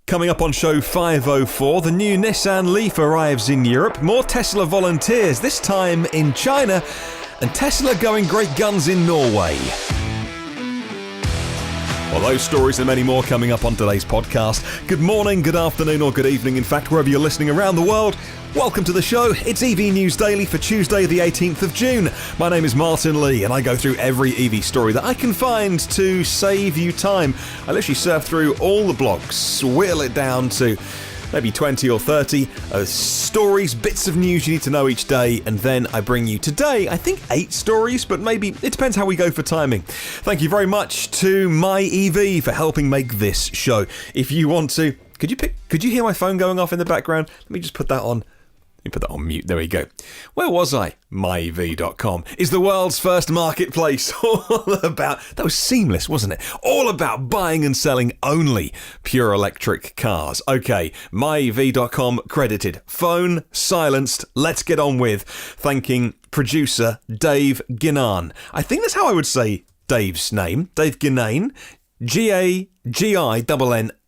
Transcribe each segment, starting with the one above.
Coming up on show 504, the new Nissan Leaf arrives in Europe, more Tesla volunteers, this time in China, and Tesla going great guns in Norway. Well, those stories and many more coming up on today's podcast. Good morning, good afternoon, or good evening, in fact, wherever you're listening around the world. Welcome to the show. It's EV News Daily for Tuesday, the 18th of June. My name is Martyn Lee, and I go through every EV story that I can find to save you time. I literally surf through all the blogs, whittle it down to maybe 20 or 30 stories, bits of news you need to know each day, and then I bring you today, I think 8 stories, but maybe it depends how we go for timing. Thank you very much to My EV for helping make this show. If you want to, could you hear my phone going off in the background? Let me just put that on. Put that on mute. There we go. Where was I? MyEV.com is the world's first marketplace. All about, that was seamless, wasn't it? All about buying and selling only pure electric cars. Okay, MyEV.com credited. Phone silenced. Let's get on with thanking producer Dave GINNANE. I think that's how I would say Dave's name. Dave GINNANE. GINNANE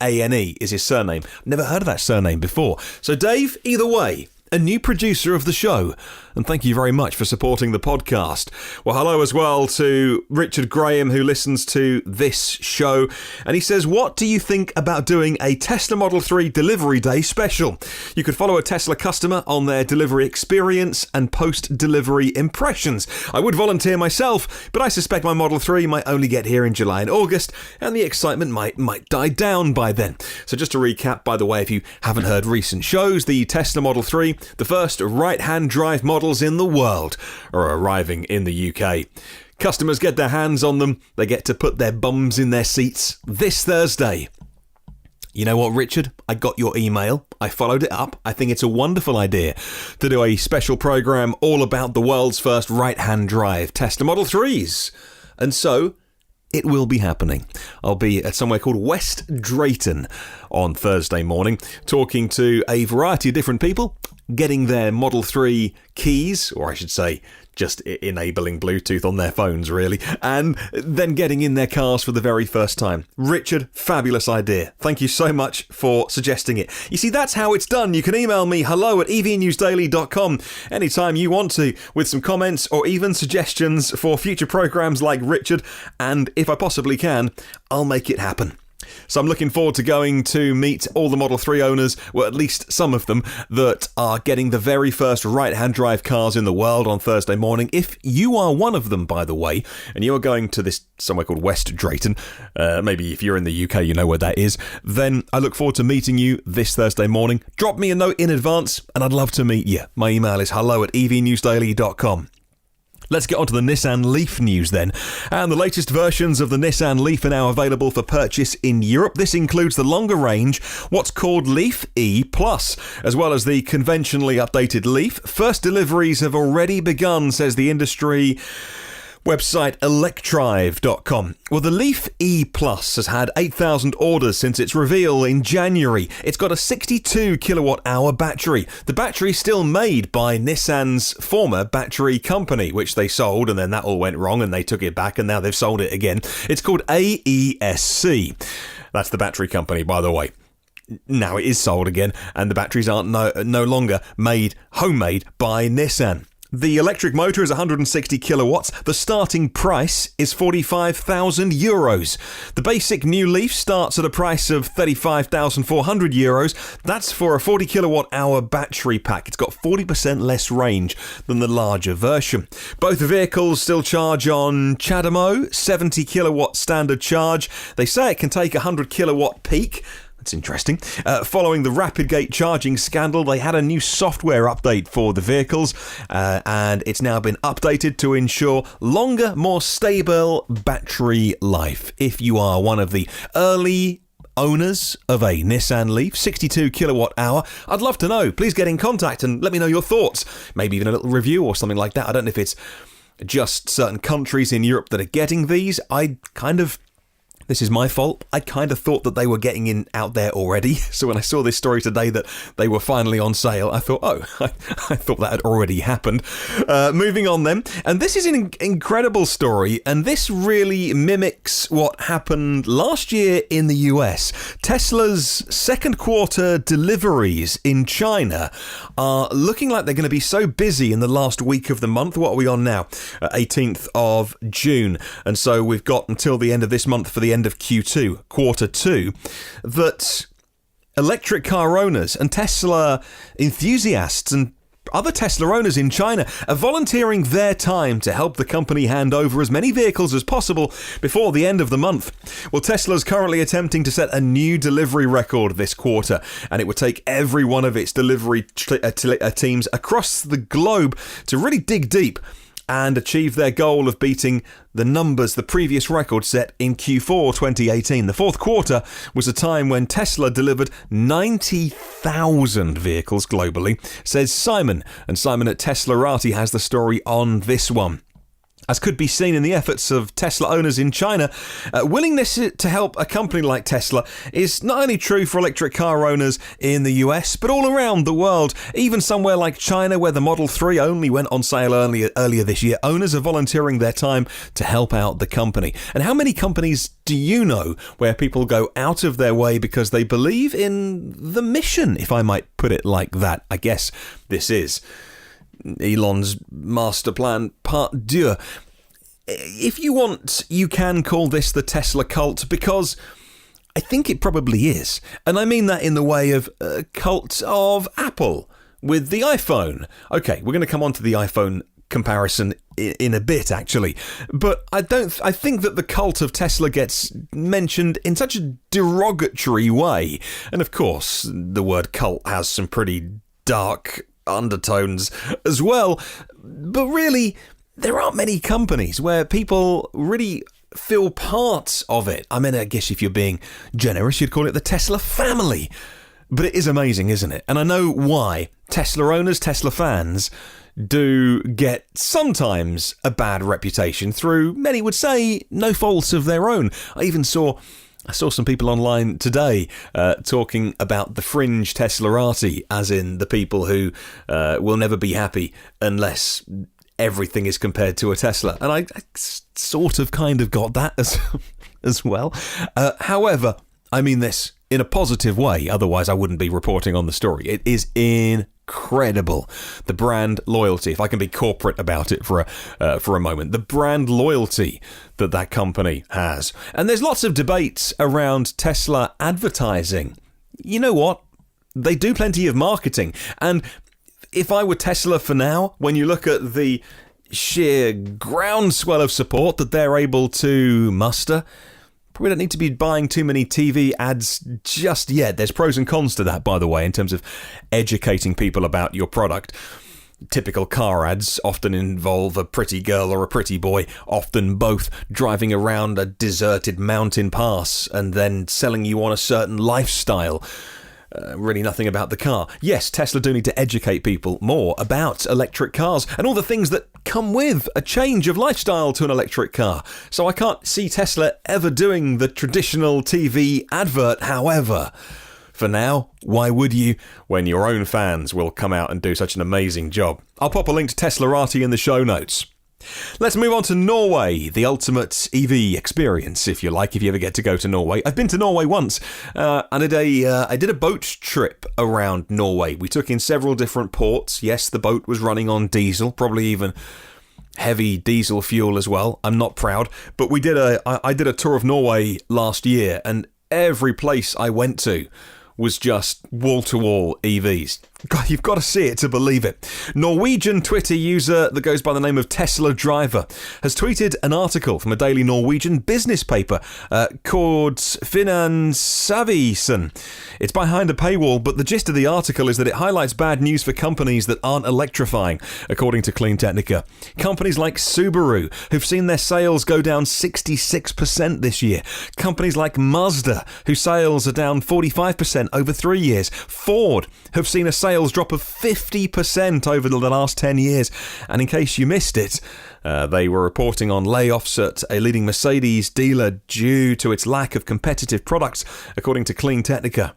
is his surname. Never heard of that surname before. So Dave, either way, a new producer of the show, and thank you very much for supporting the podcast. Well, hello as well to Richard Graham, who listens to this show, and he says, what do you think about doing a Tesla Model 3 delivery day special? You could follow a Tesla customer on their delivery experience and post-delivery impressions. I would volunteer myself, but I suspect my Model 3 might only get here in July and August, and the excitement might die down by then. So just to recap, by the way, if you haven't heard recent shows, the Tesla Model 3, the first right-hand drive models in the world, are arriving in the UK. Customers get their hands on them. They get to put their bums in their seats this Thursday. You know what, Richard? I got your email. I followed it up. I think it's a wonderful idea to do a special program all about the world's first right-hand drive Tesla Model 3s. And so it will be happening. I'll be at somewhere called West Drayton on Thursday morning, talking to a variety of different people, getting their Model 3 keys, or I should say, just enabling Bluetooth on their phones, really, and then getting in their cars for the very first time. Richard, fabulous idea. Thank you so much for suggesting it. You see, that's how it's done. You can email me hello@evnewsdaily.com anytime you want to, with some comments or even suggestions for future programs like Richard, and if I possibly can, I'll make it happen. So I'm looking forward to going to meet all the Model 3 owners, well, at least some of them, that are getting the very first right-hand drive cars in the world on Thursday morning. If you are one of them, by the way, and you are going to this somewhere called West Drayton, maybe if you're in the UK, you know where that is, then I look forward to meeting you this Thursday morning. Drop me a note in advance, and I'd love to meet you. My email is hello@evnewsdaily.com. Let's get on to the Nissan Leaf news then. And the latest versions of the Nissan Leaf are now available for purchase in Europe. This includes the longer range, what's called Leaf E+, as well as the conventionally updated Leaf. First deliveries have already begun, says the industry website electrive.com. Well, the Leaf E Plus has had 8,000 orders since its reveal in January. It's got a 62 kilowatt hour battery. The battery's still made by Nissan's former battery company, which they sold, and then that all went wrong and they took it back and now they've sold it again. It's called AESC. That's the battery company, by the way. Now it is sold again, and the batteries aren't no longer homemade by Nissan. The electric motor is 160 kilowatts. The starting price is €45,000. The basic new Leaf starts at a price of €35,400. That's for a 40 kilowatt hour battery pack. It's got 40% less range than the larger version. Both vehicles still charge on CHAdeMO, 70 kilowatt standard charge. They say it can take 100 kilowatt peak. That's interesting. Following the Rapidgate charging scandal, they had a new software update for the vehicles, and it's now been updated to ensure longer, more stable battery life. If you are one of the early owners of a Nissan Leaf, 62 kilowatt hour, I'd love to know. Please get in contact and let me know your thoughts. Maybe even a little review or something like that. I don't know if it's just certain countries in Europe that are getting these. This is my fault. I kind of thought that they were getting out there already. So when I saw this story today that they were finally on sale, I thought, I thought that had already happened. Moving on then. And this is an incredible story. And this really mimics what happened last year in the US. Tesla's second quarter deliveries in China are looking like they're going to be so busy in the last week of the month. What are we on now? 18th of June. And so we've got until the end of this month for the end of Q2, quarter two, that electric car owners and Tesla enthusiasts and other Tesla owners in China are volunteering their time to help the company hand over as many vehicles as possible before the end of the month. Well, Tesla's currently attempting to set a new delivery record this quarter, and it would take every one of its delivery teams across the globe to really dig deep and achieve their goal of beating the previous record set in Q4 2018. The fourth quarter was a time when Tesla delivered 90,000 vehicles globally, says Simon. And Simon at Teslarati has the story on this one. As could be seen in the efforts of Tesla owners in China, willingness to help a company like Tesla is not only true for electric car owners in the US, but all around the world. Even somewhere like China, where the Model 3 only went on sale earlier this year, owners are volunteering their time to help out the company. And how many companies do you know where people go out of their way because they believe in the mission, if I might put it like that? I guess this is Elon's master plan part deux. If you want, you can call this the Tesla cult, because I think it probably is. And I mean that in the way of a cult of Apple with the iPhone. Okay, we're going to come on to the iPhone comparison in a bit, actually. But I think that the cult of Tesla gets mentioned in such a derogatory way. And of course, the word cult has some pretty dark undertones as well, but really there aren't many companies where people really feel part of it. I mean, I guess if you're being generous, you'd call it the Tesla family, but it is amazing, isn't it? And I know why Tesla owners, Tesla fans do get sometimes a bad reputation through, many would say, no faults of their own. I saw some people online today talking about the fringe Teslarati, as in the people who will never be happy unless everything is compared to a Tesla. And I sort of kind of got that as well. However, I mean this in a positive way, otherwise I wouldn't be reporting on the story. It is incredible, the brand loyalty, if I can be corporate about it for a moment, the brand loyalty that company has. And there's lots of debates around Tesla advertising. You know what? They do plenty of marketing. And if I were Tesla for now, when you look at the sheer groundswell of support that they're able to muster, we don't need to be buying too many TV ads just yet. There's pros and cons to that, by the way, in terms of educating people about your product. Typical car ads often involve a pretty girl or a pretty boy, often both, driving around a deserted mountain pass and then selling you on a certain lifestyle. Really nothing about the car. Yes, Tesla do need to educate people more about electric cars and all the things that come with a change of lifestyle to an electric car. So I can't see Tesla ever doing the traditional TV advert. However, for now, why would you, when your own fans will come out and do such an amazing job? I'll pop a link to Teslarati in the show notes. Let's move on to Norway, the ultimate EV experience, if you like, if you ever get to go to Norway. I've been to Norway once, and I did a boat trip around Norway. We took in several different ports. Yes, the boat was running on diesel, probably even heavy diesel fuel as well. I'm not proud, but I did a tour of Norway last year, and every place I went to was just wall-to-wall EVs. God, you've got to see it to believe it. Norwegian Twitter user that goes by the name of Tesla Driver has tweeted an article from a daily Norwegian business paper called Finansavisen. It's behind a paywall, but the gist of the article is that it highlights bad news for companies that aren't electrifying, according to Clean Technica. Companies like Subaru, who've seen their sales go down 66% this year. Companies like Mazda, whose sales are down 45% over 3 years. Ford have seen a sales sales drop of 50% over the last 10 years. And in case you missed it, they were reporting on layoffs at a leading Mercedes dealer due to its lack of competitive products, according to Clean Technica.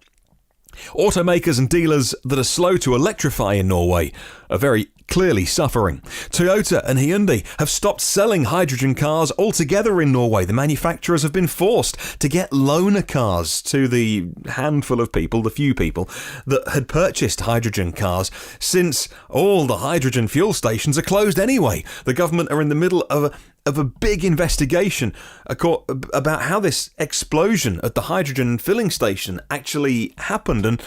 Automakers and dealers that are slow to electrify in Norway are very clearly suffering. Toyota and Hyundai have stopped selling hydrogen cars altogether in Norway. The manufacturers have been forced to get loaner cars to the handful of people, the few people, that had purchased hydrogen cars, since all the hydrogen fuel stations are closed anyway. The government are in the middle of a big investigation about how this explosion at the hydrogen filling station actually happened.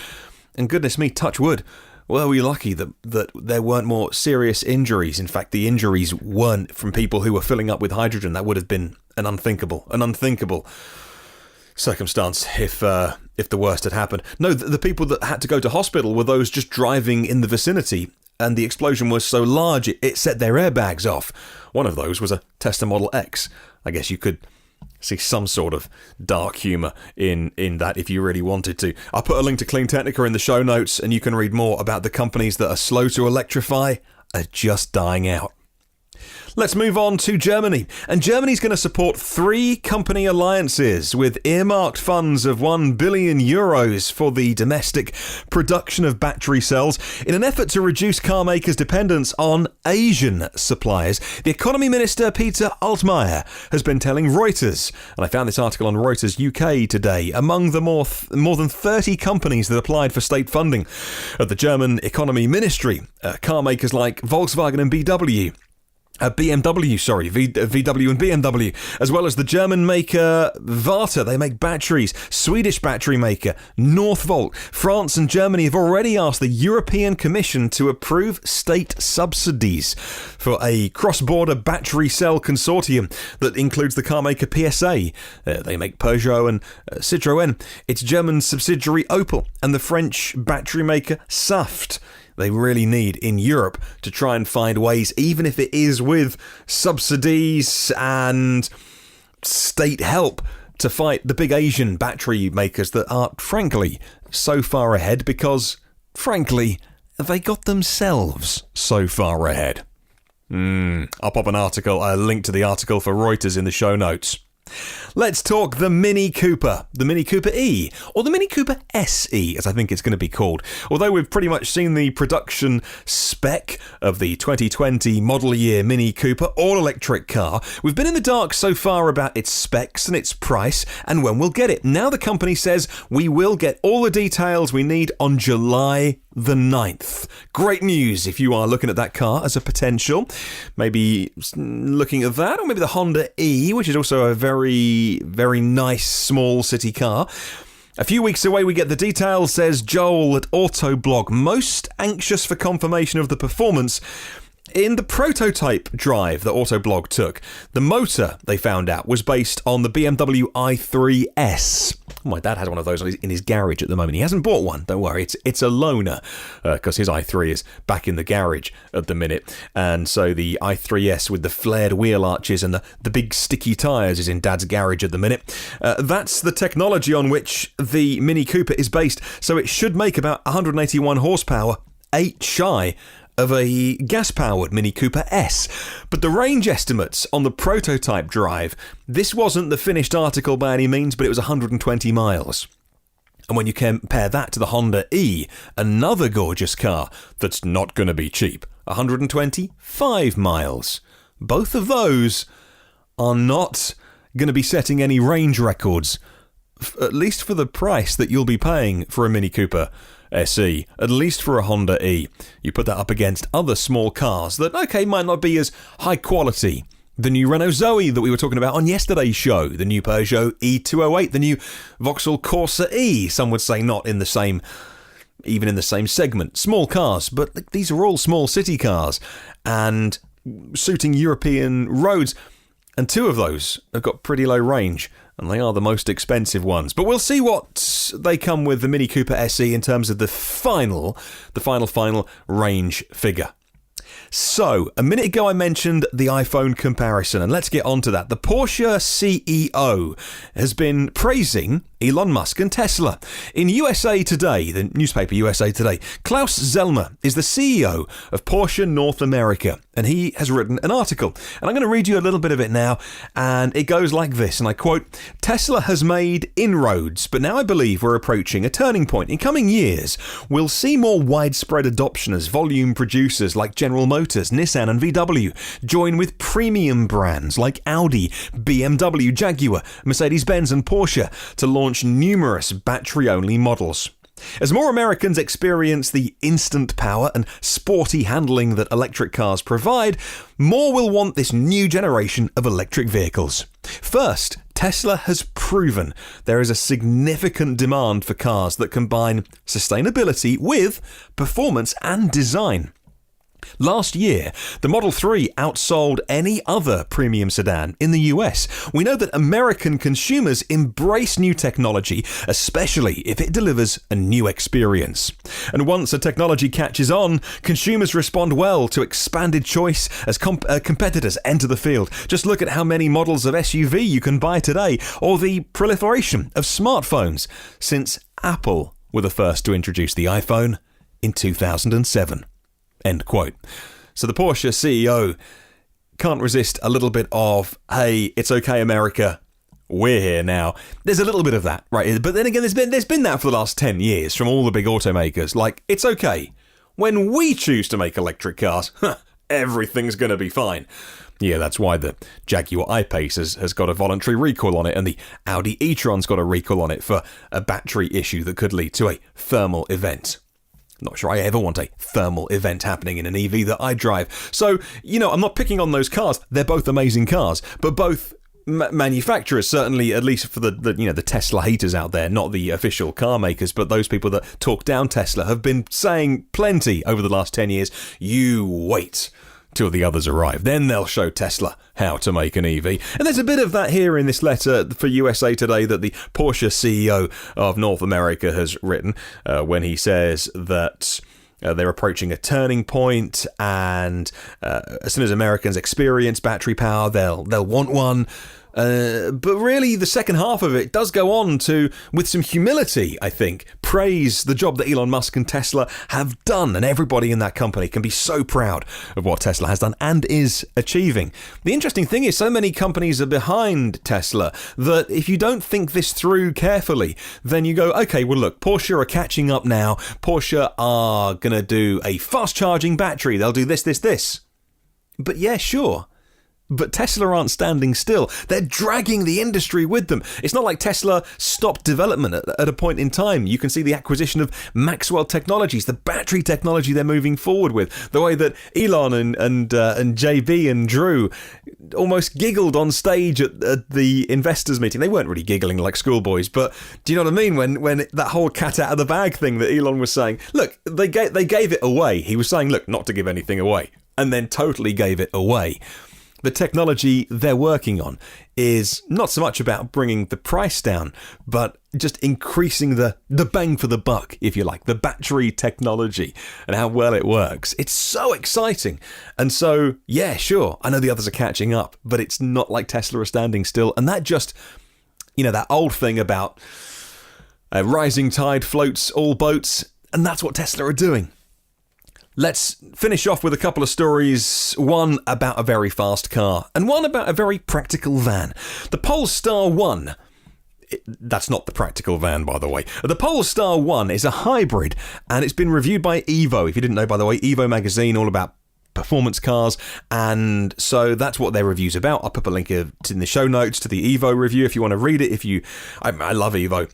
And goodness me, touch wood, were we lucky that there weren't more serious injuries. In fact, the injuries weren't from people who were filling up with hydrogen. That would have been an unthinkable circumstance if the worst had happened. No, the people that had to go to hospital were those just driving in the vicinity, and the explosion was so large it set their airbags off. One of those was a Tesla Model X. I guess you could see some sort of dark humour in that if you really wanted to. I'll put a link to Clean Technica in the show notes, and you can read more about the companies that are slow to electrify are just dying out. Let's move on to Germany. And Germany's going to support 3 company alliances with earmarked funds of €1 billion for the domestic production of battery cells in an effort to reduce car makers' dependence on Asian suppliers. The Economy Minister, Peter Altmaier, has been telling Reuters, and I found this article on Reuters UK today, among the more than 30 companies that applied for state funding at the German Economy Ministry, car makers like Volkswagen and VW and BMW, as well as the German maker Varta. They make batteries. Swedish battery maker Northvolt. France and Germany have already asked the European Commission to approve state subsidies for a cross-border battery cell consortium that includes the car maker PSA. They make Peugeot and Citroën. Its German subsidiary Opel, and the French battery maker Saft. They really need in Europe to try and find ways, even if it is with subsidies and state help, to fight the big Asian battery makers that are, frankly, so far ahead because, frankly, they got themselves so far ahead. I'll pop a link to the article for Reuters in the show notes. Let's talk the Mini Cooper, the Mini Cooper E, or the Mini Cooper SE, as I think it's going to be called. Although we've pretty much seen the production spec of the 2020 model year Mini Cooper all-electric car, we've been in the dark so far about its specs and its price and when we'll get it. Now the company says we will get all the details we need on July the 9th. Great news if you are looking at that car as a potential. Maybe looking at that, or maybe the Honda E, which is also a very, very nice small city car. A few weeks away we get the details, says Joel at Autoblog. Most anxious for confirmation of the performance in the prototype drive that Autoblog took. The motor, they found out, was based on the BMW i3S. My dad has one of those in his garage at the moment. He hasn't bought one, don't worry. It's a loaner, because his i3 is back in the garage at the minute. And so the i3S with the flared wheel arches and the big sticky tyres is in Dad's garage at the minute. That's the technology on which the Mini Cooper is based. So it should make about 181 horsepower, 8 shy of a gas-powered Mini Cooper S. But the range estimates on the prototype drive, this wasn't the finished article by any means, but it was 120 miles. And when you compare that to the Honda E, another gorgeous car that's not going to be cheap, 125 miles. Both of those are not going to be setting any range records, at least for the price that you'll be paying for a Mini Cooper SE, at least for a Honda E. You put that up against other small cars that, might not be as high quality. The new Renault Zoe that we were talking about on yesterday's show, the new Peugeot E208, the new Vauxhall Corsa E, some would say not in the same, even in the same segment. Small cars, but these are all small city cars and suiting European roads. And 2 of those have got pretty low range, and they are the most expensive ones. But we'll see what they come with the Mini Cooper SE in terms of the final range figure. So, a minute ago I mentioned the iPhone comparison, and let's get on to that. The Porsche CEO has been praising Elon Musk and Tesla. In USA Today, the newspaper USA Today, Klaus Zellmer is the CEO of Porsche North America, and he has written an article. And I'm going to read you a little bit of it now, and it goes like this, and I quote, "Tesla has made inroads, but now I believe we're approaching a turning point. In coming years, we'll see more widespread adoption as volume producers like General Motors, Nissan and VW join with premium brands like Audi, BMW, Jaguar, Mercedes-Benz and Porsche to launch numerous battery-only models. As more Americans experience the instant power and sporty handling that electric cars provide, more will want this new generation of electric vehicles. First, Tesla has proven there is a significant demand for cars that combine sustainability with performance and design. Last year, the Model 3 outsold any other premium sedan in the US. We know that American consumers embrace new technology, especially if it delivers a new experience. And once a technology catches on, consumers respond well to expanded choice as competitors enter the field. Just look at how many models of SUV you can buy today, or the proliferation of smartphones, since Apple were the first to introduce the iPhone in 2007. End quote. So the Porsche CEO can't resist a little bit of, hey, it's okay, America, we're here now. There's a little bit of that, right? But then again, there's been that for the last 10 years from all the big automakers. Like, it's okay. When we choose to make electric cars, everything's going to be fine. Yeah, that's why the Jaguar I-Pace has got a voluntary recall on it, and the Audi e-tron's got a recall on it for a battery issue that could lead to a thermal event. Not sure I ever want a thermal event happening in an EV that I drive. So, I'm not picking on those cars. They're both amazing cars, but both manufacturers, certainly, at least for the Tesla haters out there, not the official car makers, but those people that talk down Tesla, have been saying plenty over the last 10 years, you wait till the others arrive. Then they'll show Tesla how to make an EV. And there's a bit of that here in this letter for USA Today that the Porsche CEO of North America has written when he says that they're approaching a turning point, and as soon as Americans experience battery power, they'll want one. But really, the second half of it does go on to, with some humility, I think, praise the job that Elon Musk and Tesla have done, and everybody in that company can be so proud of what Tesla has done and is achieving. The interesting thing is, so many companies are behind Tesla that if you don't think this through carefully, then you go, okay, well look, Porsche are catching up now. Porsche are going to do a fast-charging battery. They'll do this. But yeah, sure. But Tesla aren't standing still. They're dragging the industry with them. It's not like Tesla stopped development at a point in time. You can see the acquisition of Maxwell Technologies, the battery technology they're moving forward with. The way that Elon and JB and Drew almost giggled on stage at the investors meeting. They weren't really giggling like schoolboys, but do you know what I mean? When that whole cat out of the bag thing that Elon was saying, look, they gave it away. He was saying, look, not to give anything away, and then totally gave it away. The technology they're working on is not so much about bringing the price down, but just increasing the bang for the buck, if you like, the battery technology and how well it works. It's so exciting. And so, yeah, sure, I know the others are catching up, but it's not like Tesla are standing still. And that just, that old thing about a rising tide floats all boats, and that's what Tesla are doing. Let's finish off with a couple of stories, one about a very fast car and one about a very practical van. The Polestar 1, that's not the practical van, by the way. The Polestar 1 is a hybrid, and it's been reviewed by Evo. If you didn't know, by the way, Evo magazine, all about performance cars, and so that's what their review's about. I'll put a link in the show notes to the Evo review if you want to read it. I love Evo.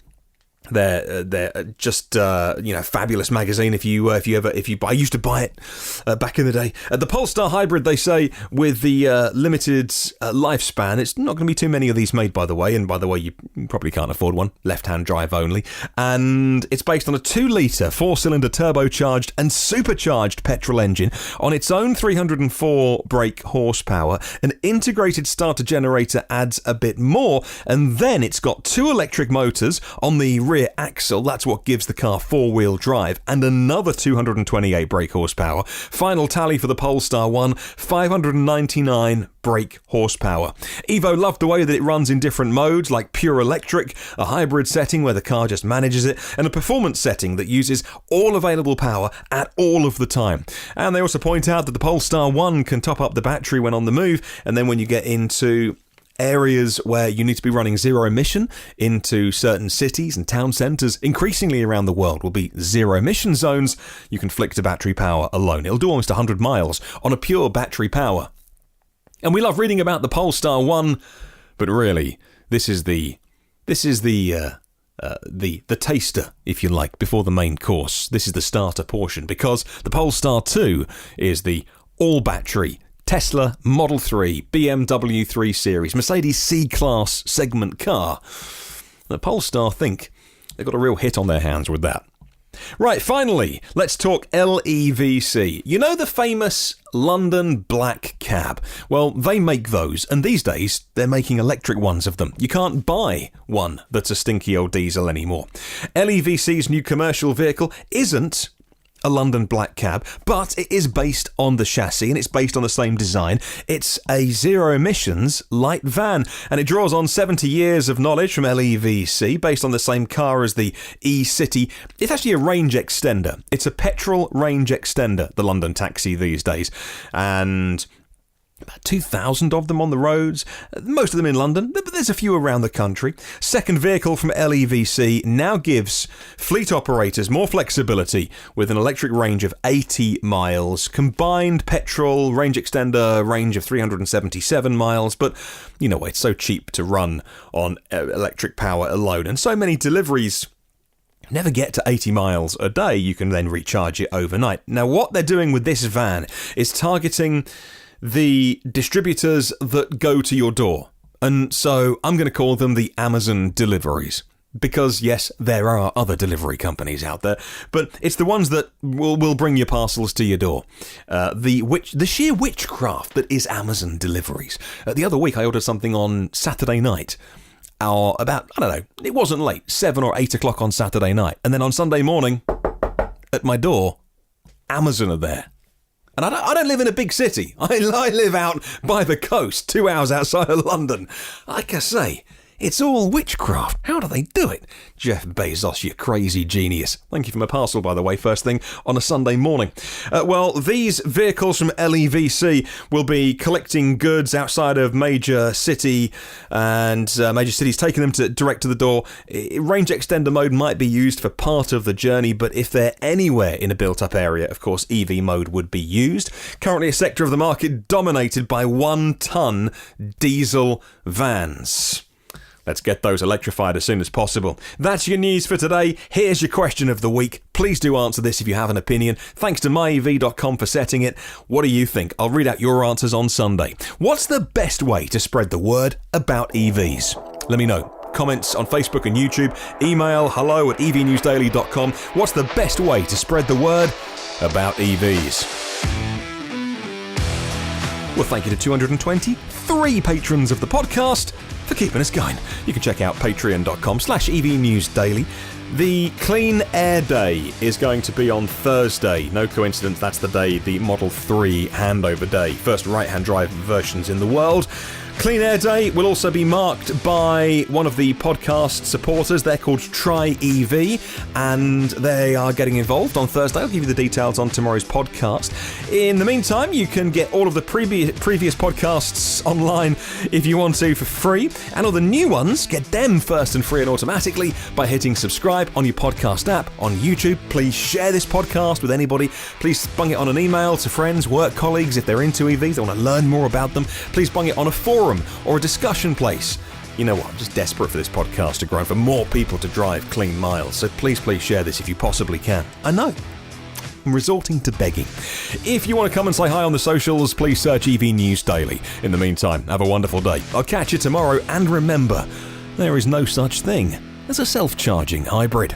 They're just fabulous magazine. If you buy, I used to buy it back in the day. The Polestar hybrid, they say, with the limited lifespan, it's not going to be too many of these made, by the way. And by the way, you probably can't afford one. Left-hand drive only, and it's based on a 2-litre 4-cylinder turbocharged and supercharged petrol engine on its own 304 brake horsepower. An integrated starter generator adds a bit more, and then it's got 2 electric motors on the rear rear axle, that's what gives the car four-wheel drive, and another 228 brake horsepower. Final tally for the Polestar 1, 599 brake horsepower. Evo loved the way that it runs in different modes, like pure electric, a hybrid setting where the car just manages it, and a performance setting that uses all available power at all of the time. And they also point out that the Polestar 1 can top up the battery when on the move, and then when you get into areas where you need to be running zero emission, into certain cities and town centres increasingly around the world will be zero emission zones, you can flick to battery power alone. It'll do almost 100 miles on a pure battery power. And we love reading about the Polestar 1, but really, this is the taster, if you like, before the main course. This is the starter portion, because the Polestar 2 is the all-battery Tesla Model 3, BMW 3 Series, Mercedes C-Class segment car. The Polestar think they've got a real hit on their hands with that. Right, finally, let's talk LEVC. You know the famous London black cab? Well, they make those, and these days they're making electric ones of them. You can't buy one that's a stinky old diesel anymore. LEVC's new commercial vehicle isn't a London black cab, but it is based on the chassis and it's based on the same design. It's a zero emissions light van, and it draws on 70 years of knowledge from LEVC based on the same car as the E-City. It's actually a range extender. It's a petrol range extender, the London taxi these days, and about 2,000 of them on the roads, most of them in London, but there's a few around the country. Second vehicle from LEVC now gives fleet operators more flexibility with an electric range of 80 miles, combined petrol range extender range of 377 miles, but you know, it's so cheap to run on electric power alone, and so many deliveries never get to 80 miles a day. You can then recharge it overnight. Now, what they're doing with this van is targeting the distributors that go to your door. And so I'm going to call them the Amazon deliveries. Because, yes, there are other delivery companies out there, but it's the ones that will bring your parcels to your door. The sheer witchcraft that is Amazon deliveries. The other week I ordered something on Saturday night. About, I don't know, it wasn't late, 7 or 8 o'clock on Saturday night. And then on Sunday morning, at my door, Amazon are there. And I don't live in a big city. I live out by the coast, 2 hours outside of London. Like I say, it's all witchcraft. How do they do it? Jeff Bezos, you crazy genius. Thank you for my parcel, by the way, first thing on a Sunday morning. Well, these vehicles from LEVC will be collecting goods outside of major cities, taking them direct to the door. Range extender mode might be used for part of the journey, but if they're anywhere in a built-up area, of course, EV mode would be used. Currently a sector of the market dominated by 1-ton diesel vans. Let's get those electrified as soon as possible. That's your news for today. Here's your question of the week. Please do answer this if you have an opinion. Thanks to myev.com for setting it. What do you think? I'll read out your answers on Sunday. What's the best way to spread the word about EVs? Let me know. Comments on Facebook and YouTube. Email hello@evnewsdaily.com. What's the best way to spread the word about EVs? Well, thank you to 223 patrons of the podcast for keeping us going. You can check out patreon.com/evnewsdaily. The Clean Air Day is going to be on Thursday. No coincidence, that's the day the Model 3 handover day. First right-hand drive versions in the world. Clean Air Day will also be marked by one of the podcast supporters. They're called Try EV, and they are getting involved on Thursday. I'll give you the details on tomorrow's podcast. In the meantime, you can get all of the previous podcasts online if you want to for free, and all the new ones, get them first and free and automatically by hitting subscribe on your podcast app on YouTube. Please share this podcast with anybody. Please bung it on an email to friends, work colleagues if they're into EVs, they want to learn more about them. Please bung it on a forum or a discussion place. You know what, I'm just desperate for this podcast to grow, for more people to drive clean miles. So please share this if you possibly can. I know, I'm resorting to begging. If you want to come and say hi on the socials, please search EV News Daily. In the meantime, have a wonderful day. I'll catch you tomorrow, and remember, there is no such thing as a self-charging hybrid.